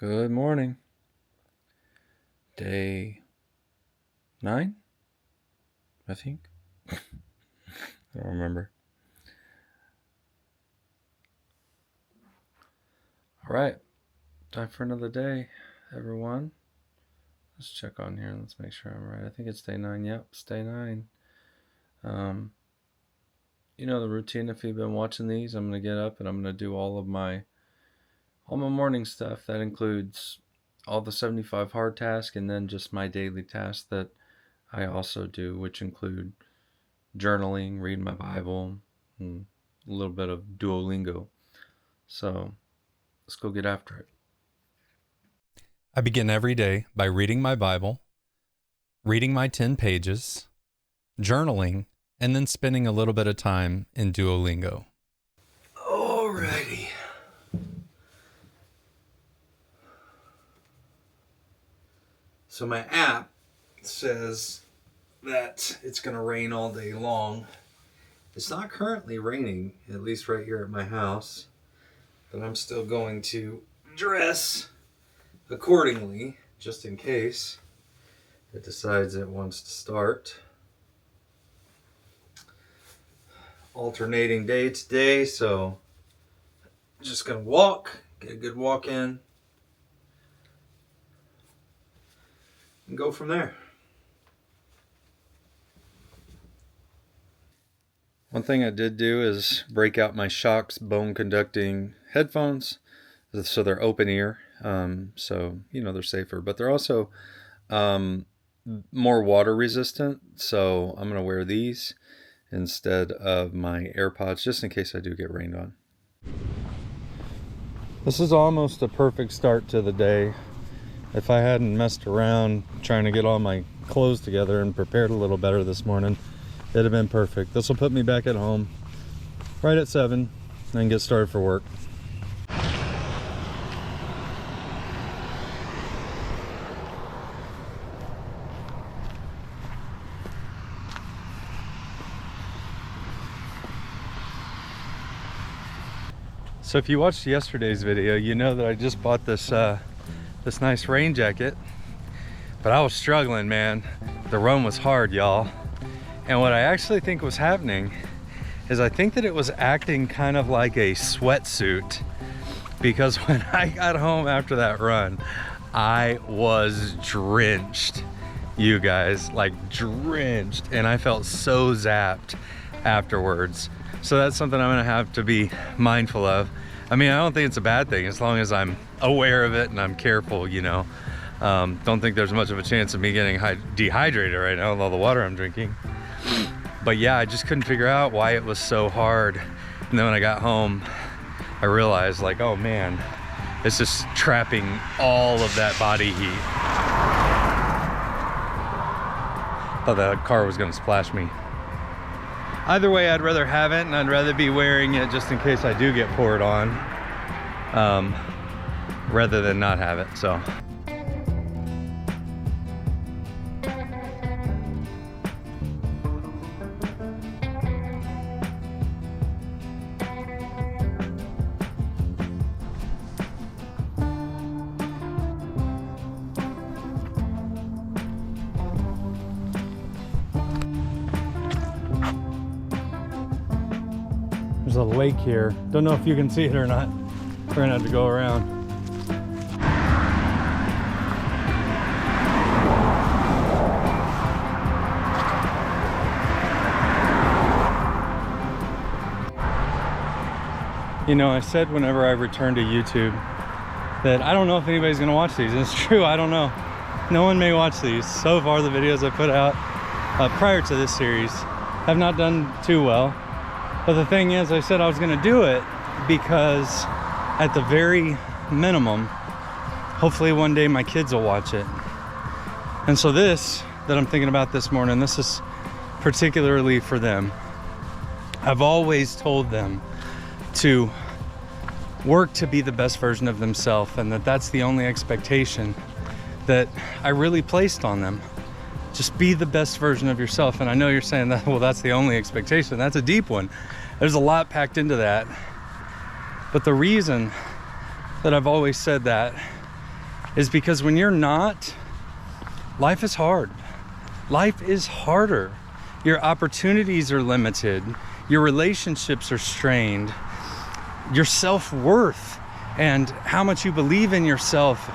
Good morning. Day 9, I think. I don't remember. All right, time for another day, everyone. Let's check on here. Let's make sure I'm right. I think it's day 9. Yep, it's day 9. You know the routine. If you've been watching these, I'm gonna get up and I'm gonna do all my morning stuff. That includes all the 75 hard tasks and then just my daily tasks that I also do, which include journaling, reading my Bible, and a little bit of Duolingo. So let's go get after it. I begin every day by reading my Bible, reading my 10 pages, journaling, and then spending a little bit of time in Duolingo. Alrighty. So my app says that it's going to rain all day long. It's not currently raining, at least right here at my house, but I'm still going to dress accordingly, just in case it decides it wants to start. Alternating day today, so I'm just going to walk, get a good walk in, and go from there. One thing I did do is break out my Shocks bone conducting headphones, so they're open ear, so they're safer, but they're also more water resistant, so I'm going to wear these instead of my AirPods just in case I do get rained on. This is almost a perfect start to the day. If I hadn't messed around trying to get all my clothes together and prepared a little better this morning, it'd have been perfect. This will put me back at home right at 7 and get started for work. So if you watched yesterday's video, you know that I just bought this nice rain jacket, but I was struggling, man. The run was hard, y'all. And what I actually think was happening is I think that it was acting kind of like a sweatsuit, because when I got home after that run, I was drenched, you guys, like drenched, and I felt so zapped afterwards. So that's something I'm gonna have to be mindful of. I mean, I don't think it's a bad thing as long as I'm aware of it and I'm careful, Don't think there's much of a chance of me getting dehydrated right now with all the water I'm drinking. But yeah, I just couldn't figure out why it was so hard. And then when I got home, I realized, like, oh man, it's just trapping all of that body heat. Thought that car was gonna splash me. Either way, I'd rather have it, and I'd rather be wearing it just in case I do get poured on, rather than not have it, so. There's a lake here. Don't know if you can see it or not. We're gonna have to go around. I said whenever I return to YouTube that I don't know if anybody's gonna watch these. And it's true, I don't know. No one may watch these. So far, the videos I put out prior to this series have not done too well. But the thing is, I said I was going to do it because at the very minimum, hopefully one day my kids will watch it. And so this that I'm thinking about this morning, this is particularly for them. I've always told them to work to be the best version of themselves, and that's the only expectation that I really placed on them. Just be the best version of yourself. And I know you're saying that, well, that's the only expectation. That's a deep one. There's a lot packed into that. But the reason that I've always said that is because when you're not, life is hard. Life is harder. Your opportunities are limited. Your relationships are strained. Your self-worth and how much you believe in yourself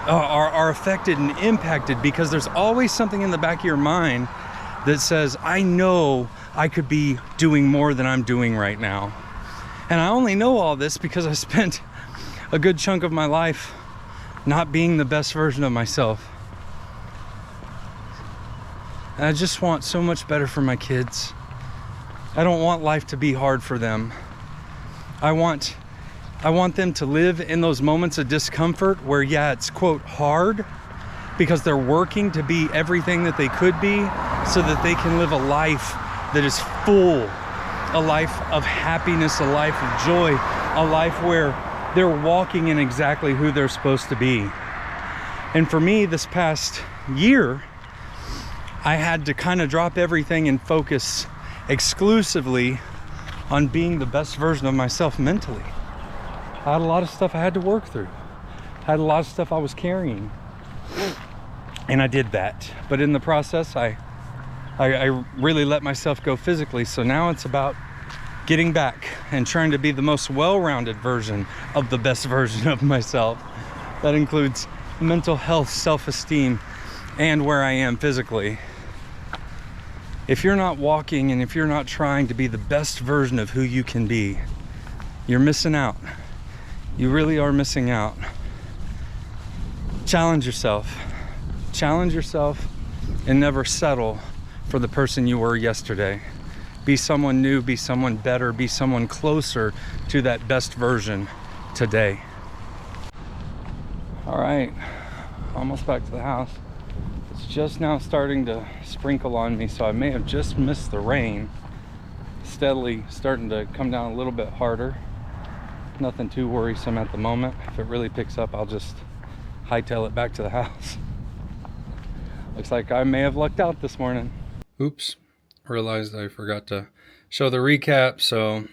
are affected and impacted, because there's always something in the back of your mind that says, I know I could be doing more than I'm doing right now. And I only know all this because I spent a good chunk of my life not being the best version of myself. And I just want so much better for my kids. I don't want life to be hard for them. I want them to live in those moments of discomfort where, yeah, it's quote hard, because they're working to be everything that they could be so that they can live a life that is full, a life of happiness, a life of joy, a life where they're walking in exactly who they're supposed to be. And for me, this past year, I had to kind of drop everything and focus exclusively on being the best version of myself mentally. I had a lot of stuff I had to work through. I had a lot of stuff I was carrying. And I did that. But in the process, I really let myself go physically. So now it's about getting back and trying to be the most well-rounded version of the best version of myself. That includes mental health, self-esteem, and where I am physically. If you're not walking and if you're not trying to be the best version of who you can be, you're missing out. You really are missing out. Challenge yourself. Challenge yourself and never settle for the person you were yesterday. Be someone new, be someone better, be someone closer to that best version today. All right, almost back to the house. It's just now starting to sprinkle on me, so I may have just missed the rain. Steadily starting to come down a little bit harder. Nothing too worrisome at the moment. If it really picks up, I'll just hightail it back to the house. Looks like I may have lucked out this morning. Oops, realized I forgot to show the recap. So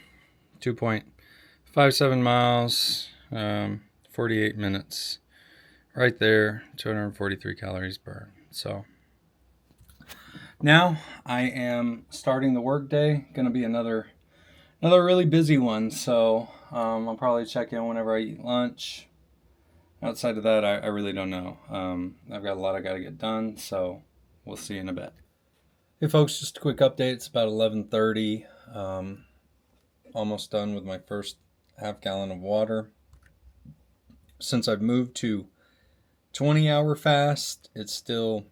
2.57 miles, 48 minutes. Right there, 243 calories burned. So now I am starting the work day. Gonna be another really busy one. So I'll probably check in whenever I eat lunch. Outside of that, I really don't know. I've got a lot I got to get done, so we'll see you in a bit. Hey folks, just a quick update. It's about 11:30. Almost done with my first half gallon of water. Since I've moved to 20-hour fast, it's still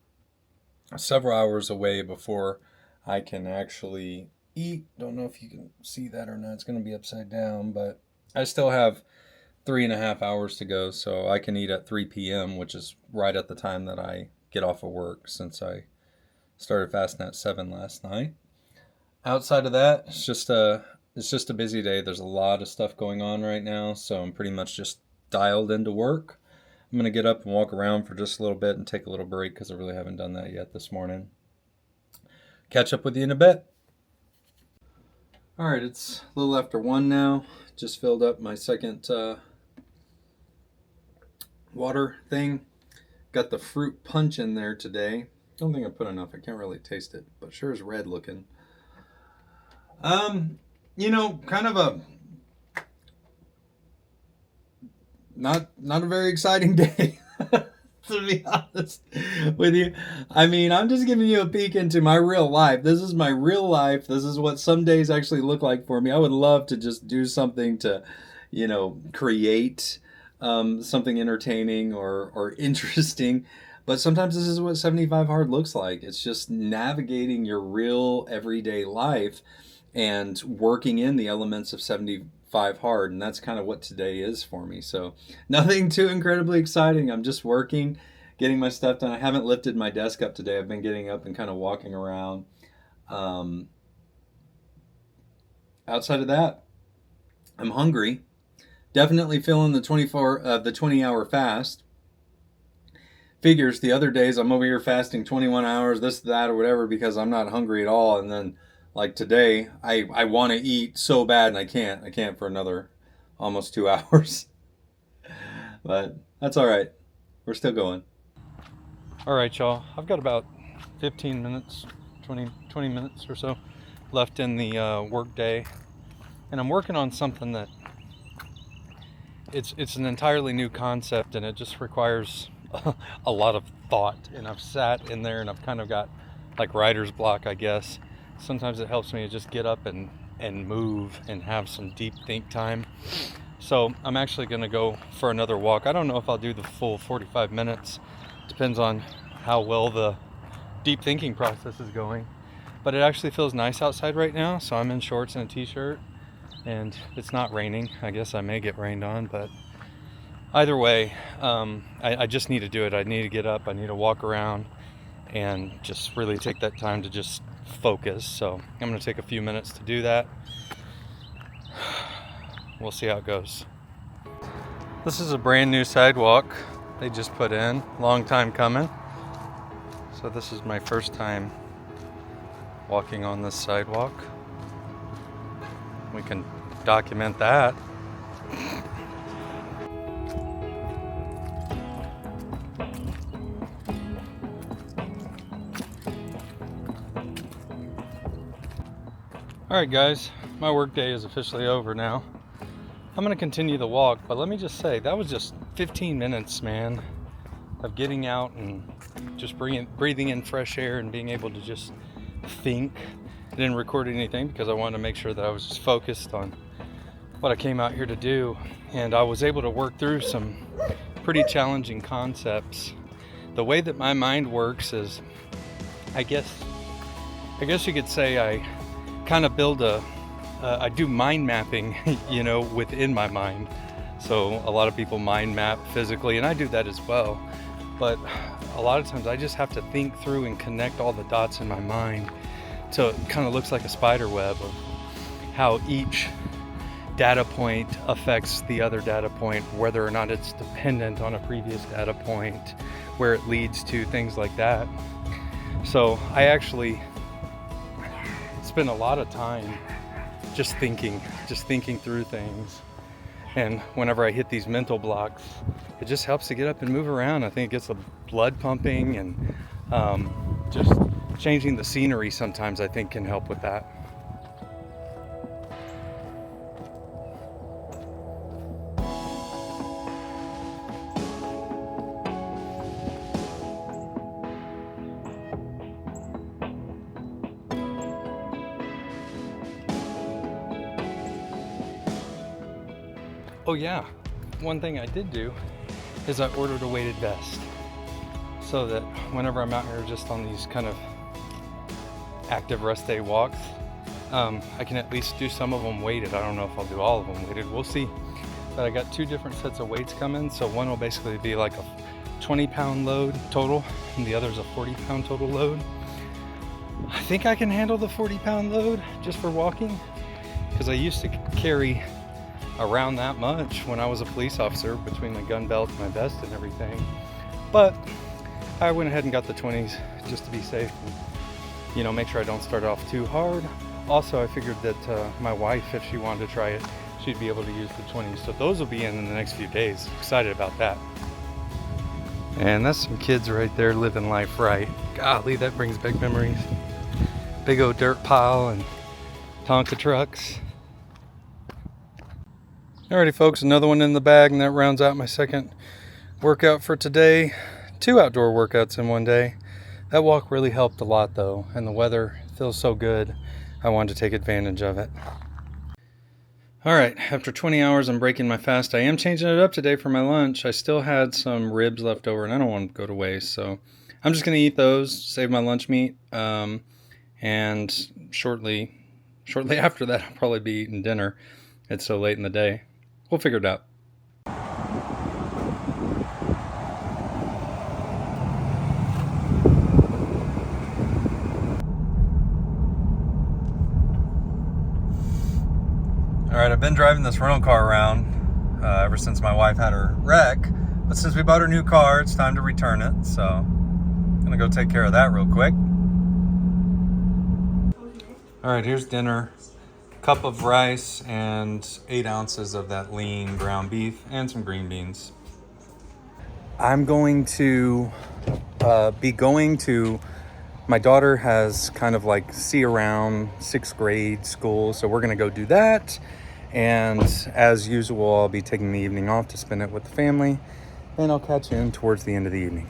several hours away before I can actually eat. Don't know if you can see that or not. It's going to be upside down, but I still have 3.5 hours to go, so I can eat at 3 p.m., which is right at the time that I get off of work, since I started fasting at 7 last night. Outside of that, it's just a busy day. There's a lot of stuff going on right now, so I'm pretty much just dialed into work. I'm going to get up and walk around for just a little bit and take a little break, because I really haven't done that yet this morning. Catch up with you in a bit. All right, it's a little after 1 now. Just filled up my second water thing. Got the fruit punch in there today. Don't think I put enough. I can't really taste it, but sure is red looking. Kind of a not a very exciting day, to be honest with you. I mean, I'm just giving you a peek into my real life. This is my real life. This is what some days actually look like for me. I would love to just do something to, create something entertaining or interesting. But sometimes this is what 75 hard looks like. It's just navigating your real everyday life and working in the elements of 75 hard. And that's kind of what today is for me. So nothing too incredibly exciting. I'm just working, getting my stuff done. I haven't lifted my desk up today. I've been getting up and kind of walking around. Outside of that, I'm hungry. Definitely feeling the 20-hour fast. Figures the other days I'm over here fasting 21 hours, this, that, or whatever, because I'm not hungry at all. And then like today, I want to eat so bad and I can't for another almost 2 hours. But that's all right. We're still going. All right, y'all. I've got about 15 minutes, 20 minutes or so left in the work day. And I'm working on something that it's an entirely new concept, and it just requires a lot of thought. And I've sat in there and I've kind of got like writer's block, I guess. Sometimes it helps me to just get up and move and have some deep think time. So I'm actually going to go for another walk. I don't know if I'll do the full 45 minutes. Depends on how well the deep thinking process is going. But it actually feels nice outside right now, so I'm in shorts and a t-shirt, and it's not raining. I guess I may get rained on, but either way, I just need to do it. I need to get up, I need to walk around and just really take that time to just focus. So I'm going to take a few minutes to do that. We'll see how it goes. This is a brand new sidewalk they just put in, long time coming. So this is my first time walking on this sidewalk. We can document that. All right, guys, my work day is officially over now. I'm gonna continue the walk, but let me just say, that was just 15 minutes, man, of getting out and just breathing in fresh air and being able to just think. I didn't record anything because I wanted to make sure that I was just focused on what I came out here to do. And I was able to work through some pretty challenging concepts. The way that my mind works is, I guess you could say I kind of build I do mind mapping, within my mind. So a lot of people mind map physically, and I do that as well. But a lot of times I just have to think through and connect all the dots in my mind. So it kind of looks like a spider web of how each data point affects the other data point, whether or not it's dependent on a previous data point, where it leads to, things like that. So I actually spend a lot of time just thinking through things. And whenever I hit these mental blocks, it just helps to get up and move around. I think it gets the blood pumping, and just changing the scenery sometimes I think can help with that. Oh yeah, one thing I did do is I ordered a weighted vest, so that whenever I'm out here just on these kind of active rest day walks, I can at least do some of them weighted. I don't know if I'll do all of them weighted, we'll see. But I got 2 different sets of weights coming, so one will basically be like a 20-pound load total, and the other is a 40-pound total load. I think I can handle the 40-pound load just for walking, because I used to carry around that much when I was a police officer, between my gun belt and my vest and everything. But I went ahead and got the 20s just to be safe and, make sure I don't start off too hard. Also, I figured that my wife, if she wanted to try it, she'd be able to use the 20s. So those will be in the next few days. Excited about that. And that's some kids right there living life right. Golly, that brings back memories. Big old dirt pile and Tonka trucks. Alrighty folks, another one in the bag, and that rounds out my second workout for today. 2 outdoor workouts in one day. That walk really helped a lot though, and the weather feels so good. I wanted to take advantage of it. Alright, after 20 hours I'm breaking my fast. I am changing it up today for my lunch. I still had some ribs left over and I don't want them to go to waste, so I'm just going to eat those, save my lunch meat, and shortly after that I'll probably be eating dinner. It's so late in the day. We'll figure it out. Alright, I've been driving this rental car around ever since my wife had her wreck. But since we bought her new car, it's time to return it. So I'm going to go take care of that real quick. Alright, here's dinner. Cup of rice and 8 ounces of that lean ground beef and some green beans. I'm going to be going to, my daughter has kind of like see around 6th grade school, so we're going to go do that. And as usual, I'll be taking the evening off to spend it with the family, and I'll catch you in towards the end of the evening.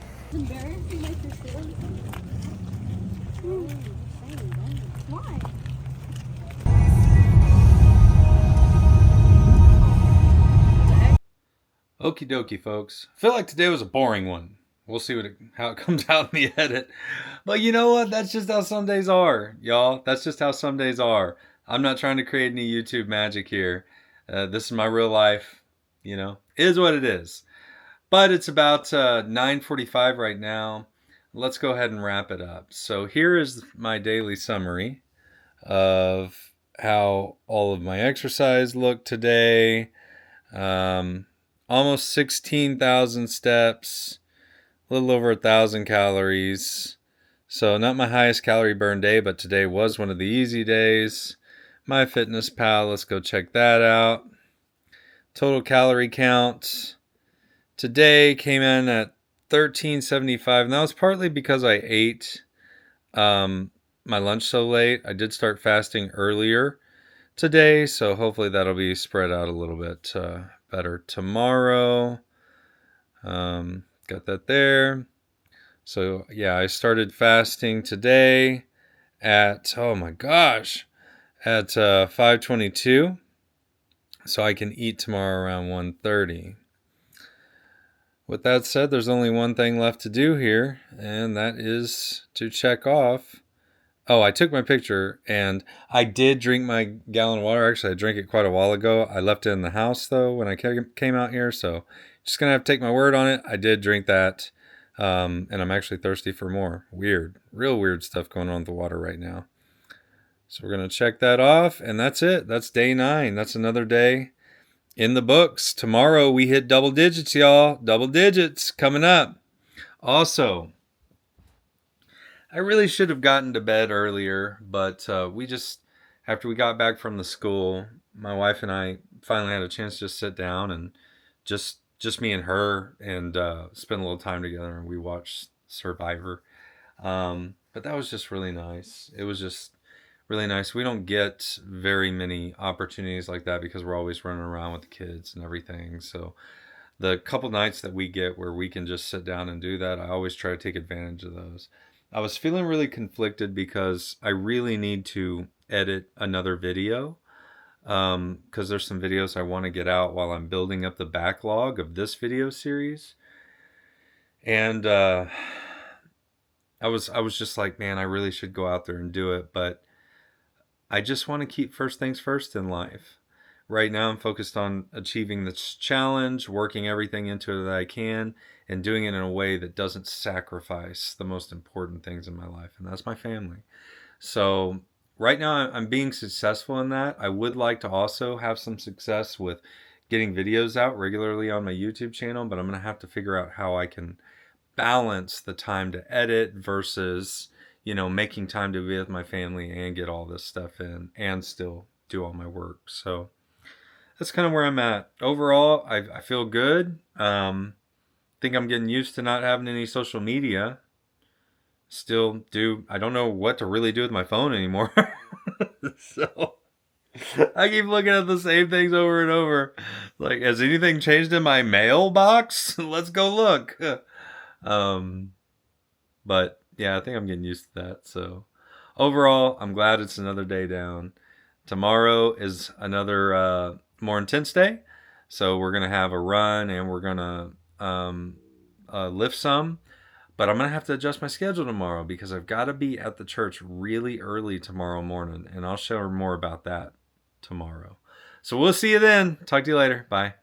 Why? Okie dokie, folks. I feel like today was a boring one. We'll see how it comes out in the edit. But you know what? That's just how some days are, y'all. That's just how some days are. I'm not trying to create any YouTube magic here. This is my real life. You know, it is what it is. But it's about 9:45 right now. Let's go ahead and wrap it up. So here is my daily summary of how all of my exercise looked today. Almost 16,000 steps, a little over 1,000 calories. So not my highest calorie burn day, but today was one of the easy days. MyFitnessPal, let's go check that out. Total calorie count today came in at 1375, and that was partly because I ate my lunch so late. I did start fasting earlier today, so hopefully that'll be spread out a little bit better tomorrow. Got that there. So yeah, I started fasting today at, oh my gosh, at 5:22, so I can eat tomorrow around 1:30. With that said, there's only one thing left to do here, and that is to check off. Oh, I took my picture, and I did drink my gallon of water. Actually, I drank it quite a while ago. I left it in the house, though, when I came out here, so just going to have to take my word on it. I did drink that, and I'm actually thirsty for more. Weird. Real weird stuff going on with the water right now. So we're going to check that off, and that's it. That's day 9. That's another day in the books. Tomorrow we hit double digits, y'all. Double digits coming up. Also, I really should have gotten to bed earlier, but we just, after we got back from the school, my wife and I finally had a chance to just sit down and just me and her, and spend a little time together, and we watched Survivor. But that was just really nice. It was just really nice. We don't get very many opportunities like that because we're always running around with the kids and everything. So the couple nights that we get where we can just sit down and do that, I always try to take advantage of those. I was feeling really conflicted because I really need to edit another video, because there's some videos I want to get out while I'm building up the backlog of this video series. And I was just like, man, I really should go out there and do it, but I just want to keep first things first in life. Right now I'm focused on achieving this challenge, working everything into it that I can, and doing it in a way that doesn't sacrifice the most important things in my life, and that's my family. So right now I'm being successful in that. I would like to also have some success with getting videos out regularly on my YouTube channel, but I'm going to have to figure out how I can balance the time to edit versus, making time to be with my family and get all this stuff in and still do all my work. So that's kind of where I'm at. Overall, I feel good. Think I'm getting used to not having any social media. Still I don't know what to really do with my phone anymore. So I keep looking at the same things over and over. Like, has anything changed in my mailbox? Let's go look. But yeah, I think I'm getting used to that. So overall, I'm glad it's another day down. Tomorrow is another more intense day. So we're going to have a run, and we're going to lift some. But I'm going to have to adjust my schedule tomorrow because I've got to be at the church really early tomorrow morning. And I'll share more about that tomorrow. So we'll see you then. Talk to you later. Bye.